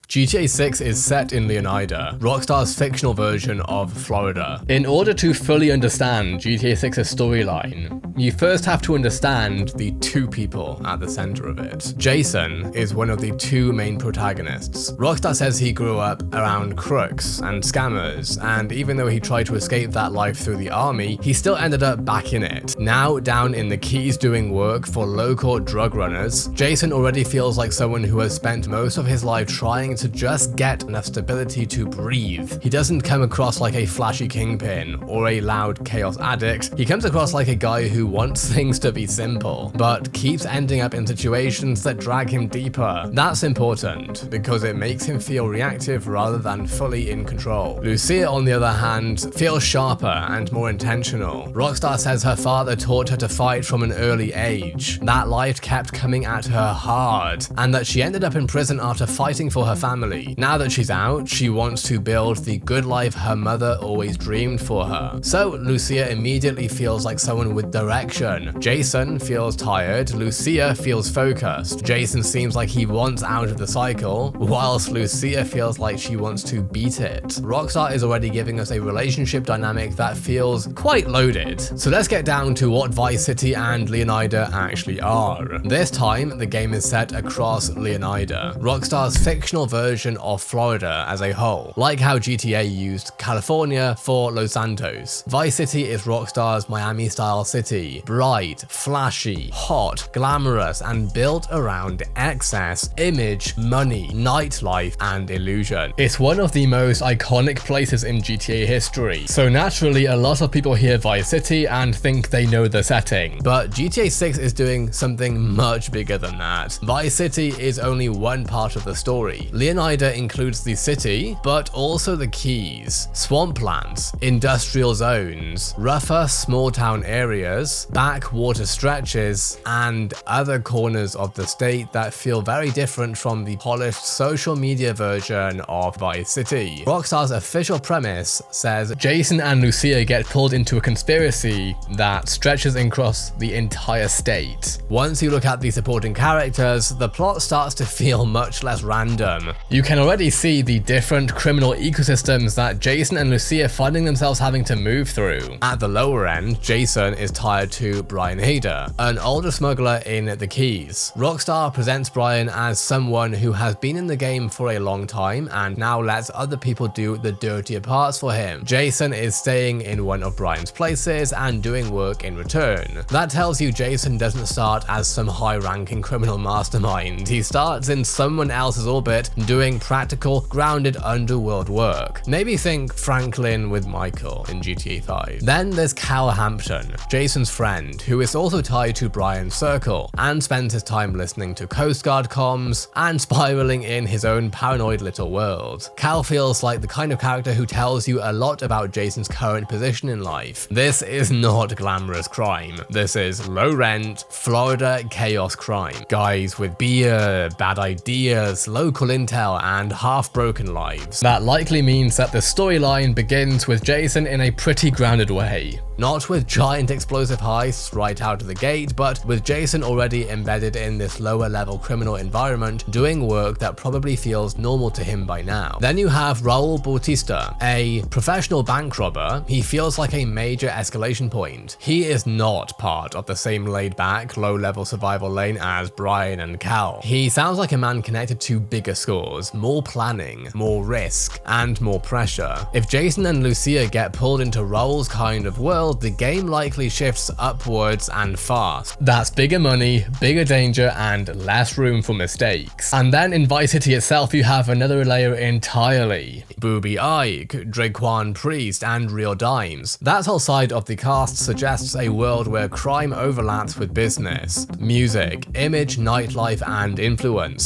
GTA 6 is set in Leonida, Rockstar's fictional version of Florida. In order to fully understand GTA 6's storyline, you first have to understand the two people at the center of it. Jason is one of the two main protagonists. Rockstar says he grew up around crooks and scammers, and even though he tried to escape that life through the army, he still ended up back in it. Now down in the Keys doing work for local drug runners, Jason already feels like someone who has spent most of his life trying to just get enough stability to breathe. He doesn't come across like a flashy kingpin or a loud chaos addict. He comes across like a guy who wants things to be simple, but keeps ending up in situations that drag him deeper. That's important because it makes him feel reactive rather than fully in control. Lucia, on the other hand, feels sharper and more intentional. Rockstar says her father taught her to fight from an early age. That life kept coming at her hard, and that she ended up in prison after fighting for her family. Now that she's out, she wants to build the good life her mother always dreamed for her. So Lucia immediately feels like someone with direction. Jason feels tired, Lucia feels focused. Jason seems like he wants out of the cycle, whilst Lucia feels like she wants to beat it. Rockstar is already giving us a relationship dynamic that feels quite loaded. So let's get down to what Vice City and Leonida actually are. This time, the game is set across Leonida, Rockstar's fictional version of Florida as a whole. Like how GTA used California for Los Santos, Vice City is Rockstar's Miami-style city. Bright, flashy, hot, glamorous, and built around excess, image, money, nightlife, and illusion. It's one of the most iconic places in GTA history, so naturally a lot of people hear Vice City and think they know the setting. But GTA 6 is doing something much bigger than that. Vice City is only one part of the story. Leonida includes the city, but also the Keys, swamplands, industrial zones, rougher small town areas, backwater stretches, and other corners of the state that feel very different from the polished social media version of Vice City. Rockstar's official premise says Jason and Lucia get pulled into a conspiracy that stretches across the entire state. Once you look at the supporting characters, the plot starts to feel much less random. You can already see the different criminal ecosystems that Jason and Lucia finding themselves having to move through. At the lower end, Jason is tied to Brian Hader, an older smuggler in the Keys. Rockstar presents Brian as someone who has been in the game for a long time and now lets other people do the dirtier parts for him. Jason is staying in one of Brian's places and doing work in return. That tells you Jason doesn't start as some high-ranking criminal mastermind. He starts in someone else's orbit doing practical, grounded underworld work. Maybe think Franklin with Michael in GTA 5. Then there's Cal Hampton, Jason's friend, who is also tied to Brian's circle and spends his time listening to Coast Guard comms and spiraling in his own paranoid little world. Cal feels like the kind of character who tells you a lot about Jason's current position in life. This is not glamorous crime. This is low-rent, Florida chaos crime. Guys with beer, bad ideas, local intel, and half-broken lives. That likely means that the storyline begins with Jason in a pretty grounded way. Not with giant explosive heists right out of the gate, but with Jason already embedded in this lower level criminal environment, doing work that probably feels normal to him by now. Then you have Raul Bautista, a professional bank robber. He feels like a major escalation point. He is not part of the same laid back, low level survival lane as Brian and Cal. He sounds like a man connected to bigger scores, more planning, more risk, and more pressure. If Jason and Lucia get pulled into Raul's kind of world, the game likely shifts upwards and fast. That's bigger money, bigger danger, and less room for mistakes. And then in Vice City itself, you have another layer entirely. Booby Ike, Draquan Priest, and Real Dimes. That whole side of the cast suggests a world where crime overlaps with business, music, image, nightlife, and influence.